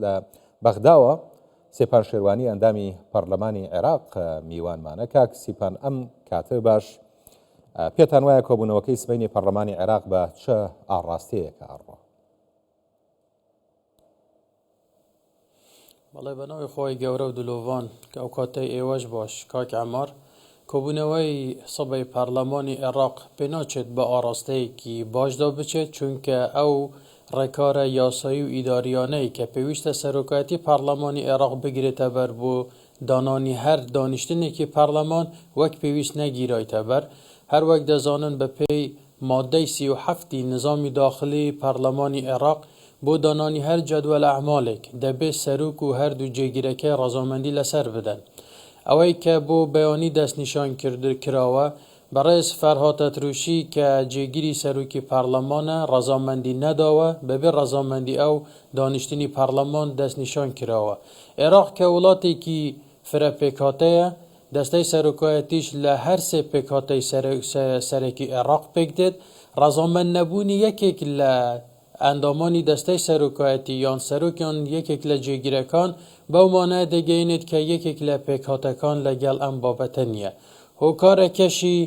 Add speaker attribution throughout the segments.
Speaker 1: لە بەغداوە سێپان شێروانی ئەندامی پەرلەمانی عێراق میوانمانە. کاک سیپان، ئەم کاتە باش پێتان وایە کۆبوونەوەکەی سبەینی پەرلەمانی عێراق بە چه ئاڕاستەیەکە ئاڕۆ؟
Speaker 2: بەڵێ بەناوی خۆی گەورە و دلۆڤان کە ئەو کاتەی ئێوەش باش کاک عەمار، کۆبوونەوەی سەبەی پەرلەمانی عێراق پێ ناچێت بە ئاڕاستەیەکی باشدا بچێت، چونکە ئەو ڕێکارە یاسایی و ئیداریانەی کە پێویستە سەرۆکایەتی پەرلەمانی عێراق بگرێتە بەر بۆ دانانی هەر دانیشتنێکی پەرلەمان وەک پێویست نەگیرایتە بەر. هەروەک دەزانن بە پێی مادەی 37 نظامی داخلی پەرلەمانی عێراق بۆ دانانی هەر جەدوەل ئەعمالێک دەبێت سەرۆک و هەردوو جێگیرەکەی ڕەزامەندی لەسەر بدەن. ئەوەی کە بۆ بەیانی دەستنیشان کراوە بەڕێز فەرهاد ئەتروشی کە جێگیری سەرۆکی پەرلەمانە ڕەزامەندی نەداوە، بەبێ ڕەزامەندی ئەو دانیشتنی پەرلەمان دەستنیشان کراوە. عێراق کە وڵاتێکی فرە پێکهاتەیە، دەستەی سەرۆکایەتیش لە هەر سێ پێکهاتەی سەرەکی عێراق پێک دێت. ڕەزامەند نەبوونی یەکێک لە ئەندامانی دەستەی سەرۆکایەتی یان سەرۆکیان یەکێک لە جێگیرەکان بەو مانایە دەگەیەنێت کە یەکێک لە پێکهاتەکان لەگەڵ ئەم بابەتە نییە. هۆکارێکەشی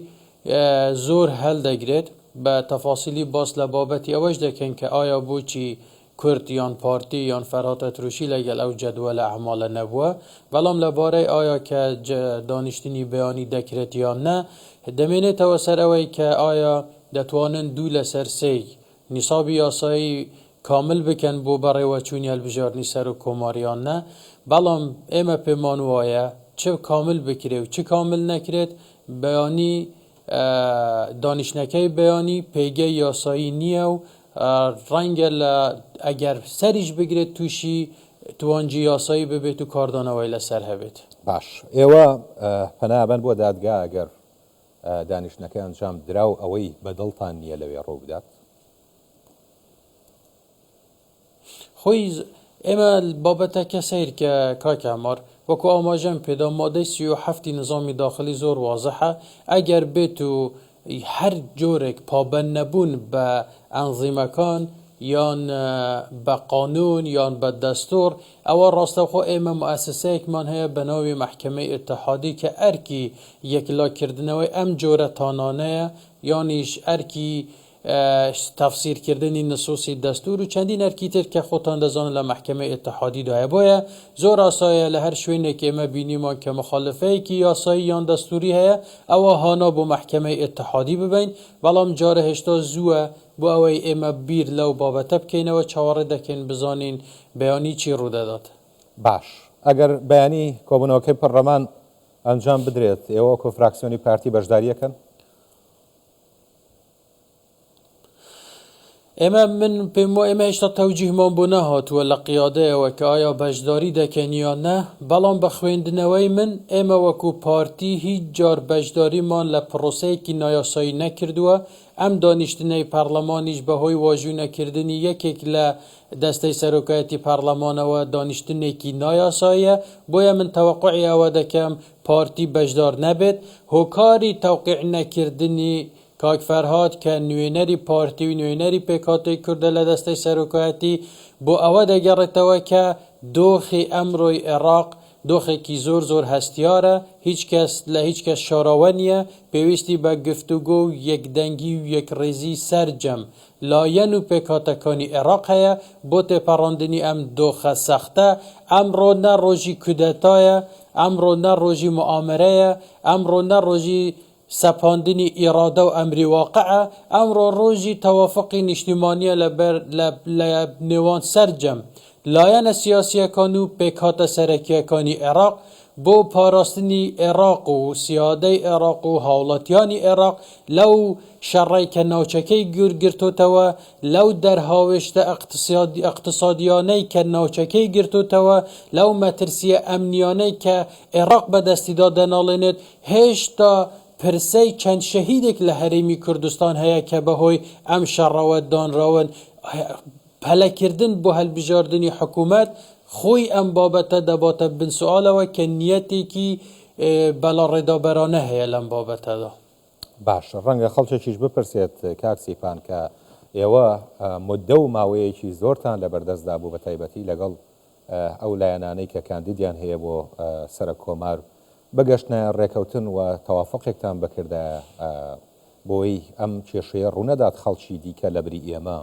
Speaker 2: زۆر هەڵدەگرێت، بە تەفاسیلی باس لە بابەتی ئەوەش دەکەن کە ئایا بۆچی کورد یان پارتی یان فەرهاد ئەتروشی لەگەڵ ئەو جەدوەلە ئەعمالە نەبووە. بەڵام لەبارەی ئایا کە دانیشتنی بەیانی دەکرێت یان نە، دەمێنێتەوە سەر ئەوەی کە ئایا دەتوانن دوو لەسەر سێی نیسابی یاسایی کامل بکەن بۆ بەڕێوەچوونی هەڵبژاردننی سەر و کۆماریان نە. بەڵام ئێمە پێمان وایە چ کامل بکرێ و چ کامل نەکرێت، بەیانی دانیشتنەکەی بەیانی پێگەی یاسایی نییە و ڕەنگە لە ئەگەر سەریش بگرێت تووشی توانجی یاسایی ببێت و کاردانەوەی لەسەر هەبێت.
Speaker 1: باش، ئێوە پەنابەن بۆ دادگا ئەگەر دانیشتنەکە ئەنجام درا و ئەوەی بەدڵتان نییە لەوێ ڕوو بدات؟
Speaker 2: خۆی ئێمە بابەتەکە سیر کە کاک عەمار وەکو ئاماژەم پێدا مادەی 37 نظامی داخلی زۆر وازەحە. ئەگەر بێت و هەر جۆرێک پابەند نەبوون بە ئەنزیمەکان یان بە قانون یان بە دەستور، ئەوە ڕاستەوخۆ ئێمە موسسەیەکمان هەیە بە ناوی مەحکەمەی ئیتحادی کە ئەرکی یەکلاکردنەوەی ئەم جۆرە تانانەیە، یانیش ئەرکی تەفسیرکردنی نسوسی دەستور و چەندین ئەرکی تر کە خۆتان دەزانن لە مەحکەمەی ئیتحادیدایە. بۆیە زۆر ئاسایە لە هەر شوێنێک ئێمە بینیمان کە مخالفەیەکی یاسایی یان دەستوری هەیە، ئەوە هانا بۆ مەحکەمەی ئیتحادی ببین. بەڵام جارە هێشتا زووە بۆ ئەوەی ئێمە بیر لەو بابەتە بکەینەوە، چاوەڕێ دەکەین بزانین بەیانی چی ڕوودەدات.
Speaker 1: باش، ئەگەر بەیانی کۆبوونەوەکەی پەرلەمان ئەنجام بدرێت، ئێوە وەکو فراکسیۆنی پارتی بەشداریەکەن؟
Speaker 2: من پێم وایە ئێمە هێشتا تەوجیهمان بۆ نەهاتووە لە قیادەیەوە کە ئایا بەشداری دەکەن یان نە. بەڵام بە خوێندنەوەی من ئێمە وەکو پارتی هیچ جار بەشداریمان لە پرۆسەیەکی نایاسایی نەکردووە. ئەم دانیشتنەی پەرلەمانیش بەهۆی واژوو نەکردنی یەکێک لە دەستەی سەرۆکایەتی پەرلەمانەوە دانیشتنێکی نایاساییە. بۆیە من تەوەقعی ئەوە دەکەم پارتی بەشدار نەبێت. هۆکاری تەوقیع نەکردنی کاک فەرهاد کە نوێنەری پارتی و نوێنەری پێکهاتەی کوردە لە دەستەی سەرۆکایەتی بۆ ئەوە دەگەڕێتەوە کە دۆخی ئەمڕۆی عێراق دۆخێکی زۆر زۆر هەستیارە، هیچ کەس لە هیچ کەس شاراوە نییە، پێویستی بە گفتوگۆ و یەکدەنگی و یەکڕێزی سەرجەم لایەن و پێکهاتەکانی عێراق هەیە بۆ تێپەڕاندنی ئەم دۆخە سەختە. ئەمڕۆ نە ڕۆژی کودەتایە، ئەمڕۆ نە ڕۆژی موامەرەیە، ئەمڕۆ نە ڕۆژی سەپاندنی ئیرادە و ئەمری واقعە، ئەمڕۆ ڕۆژی تەوافقی نیشتیمانیە لە نێوان سەرجەم لایەنە سیاسیەکان و پێکهاتە سەرەکیەکانی عێراق بۆ پاراستنی عێراق و سیادەی عێراق و هاوڵاتیانی عێراق لەو شەڕی کە ناوچەکەی گرتوتەوە، لەو دەرهاوێشتە ئەقتصادیانەی کە ناوچەکەی گرتوتەوە، لەو مەترسیە ئەمنیانەی کە عێراق بەدەستیدا دەناڵێنێت. هێشتا پرسەی چەند شەهیدێک لە هەرێمی کوردستان هەیە کە بەهۆی ئەم شەڕەوە دانراون. پەلەکردن بۆ هەلبژاردننی حکوومەت خۆی ئەم بابەتە دەباتە بنسوالەوە کە نیەتێکی بەلا ڕێدابەرانە هەیە لەم بابەتەدا.
Speaker 1: باش، ڕەنگە خەڵکێکیش بپرسێت کاک سیپان کە ئێوە مدە و ماوەیەکی زۆرتان لە بەردەستدا بوو بە تایبەتی لەگەڵ ئەو لایەنانەی کە کاندیدیان هەیە بۆ سەرۆک کۆمار بەگەشتە ڕێکەوتن و تەوافقێکتان بکردایە بۆی ئەم کێشەیە ڕوونەدات خەڵکی دیکە لە بری ئێمە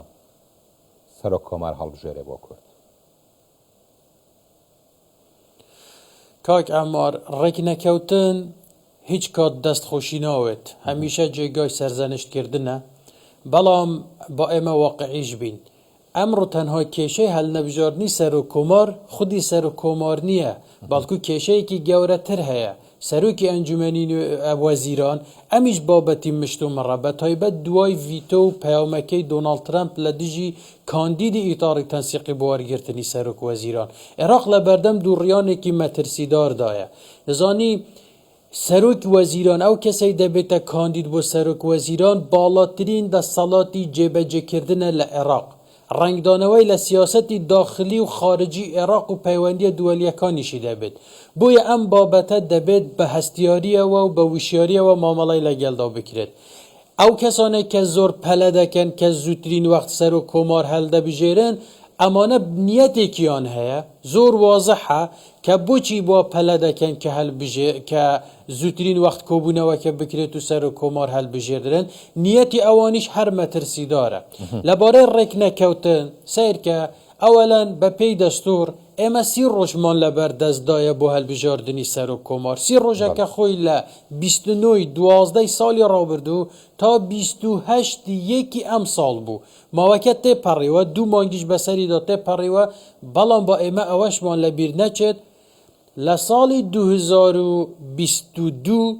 Speaker 1: سەرۆک کۆمار هەڵبژێرێ بۆ کورد.
Speaker 2: کاک ئەمار ڕێکنەکەوتن هیچ کات دەستخۆشی ناوێت هەمیشە جێگای سەرزەنشتکردنە بەڵام با ئێمە واقعیش بین ئەمڕۆ تەنها کێشەی هەلنەبژاردننی سەرۆک کۆمار خودی سەرۆک کۆمار نییە بەڵکو کێشەیەکی گەورەتر هەیە سەرۆکی ئەنجومەنی وەزیران ئەمیش بابەتی مشتومڕە بە تایبەت دوای ڤیتۆ و پەیامەکەی دۆناڵد ترامپ لە دژی کاندیدی ئیتاری تەنسیقی بۆ وەرگرتنی سەرۆک وەزیران عێراق لە بەردەم دووڕیانێکی مەترسیداردایە دەزانی سەرۆک وەزیران ئەو کەسەی دەبێتە کاندید بۆ سەرۆک وەزیران باڵاترین دەسەڵاتی جێبەجێکردنە لە عێراق ڕنگدانەوەی لە سیاسەتی داخلی و خارجی عێراق و پەیوەندیە دووەلیەکانیشی دەبێت بۆیە ئەم بابەتە دەبێت بە هەستیاریەوە و بە وشیاریەوە مامەڵەی لەگەڵدا بکرێت ئەو کەسانێک کە زۆر پەلە دەکەن کە زووترین وەخت سەرۆک کۆمار هەڵدەبژێرن ئەمانە نیەتێکیان هەیە زۆر وازەحە کە بۆچی بۆ پەلە دەکەن کە زووترین وەخت کۆبوونەوەکە بکرێت و سەرۆک کۆمار هەڵبژێردرن نیەتی ئەوانیش هەر مەترسیدارە لەبارەی ڕێکنەکەوتن سیرکە ئەوەلەن بە پێی دەستور ئێمە 30 ڕۆژمان لەبەر دەستدایە بۆ هەڵبژاردننی سەرۆک کۆمار 30 ڕۆژەکە خۆی لە 29 ساڵی ڕابردوو تا 28 یەکی ئەم ساڵ بوو ماوەکە تێپەڕیوە 2 مانگیش بەسەریدا تێپەڕیوە بەڵام با ئێمە ئەوەشمان لەبیر نەچێت لە ساڵی 2022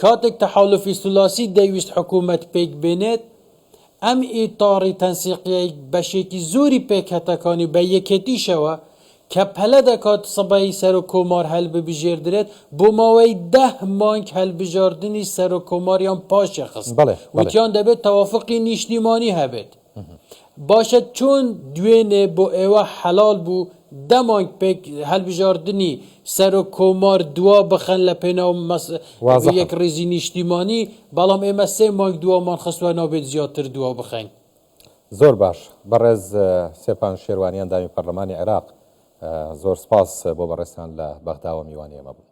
Speaker 2: کاتێک تەحالوفی سولاسی دەیویست حکوومەت پێک بێنێت ئەم ئیتاری تەنسیقیە بەشێکی زۆری پێکهەتەکانی بە یەکێتیشەوە کە پەلە دەکات سەبەی سەرۆک کۆمار هەڵبژێردرێت بۆ ماوەی 10 مانگ هەڵبژاردننی سەرۆک کۆماریان پاشە خست وتیان دەبێت تەوافقی نیشتیمانی هەبێت باشە چۆن دوێنێ بۆ ئێوە حەلال بوو 10 مانگ پێک هەڵبژاردننی سەرۆک کۆمار دوا بخەن لە پێناو یەک ڕێزی نیشتیمانی بەڵام ئێمە 3 مانگ دوامان خستووە نابێت زیاتر دوا بخەین
Speaker 1: زۆر باش بەڕێز سێپان شێروانیان دامی پەرلەمانی عێراق زۆر سپاس بۆ بەڕێستان لە بەغداوە میوانی ئێمە بوو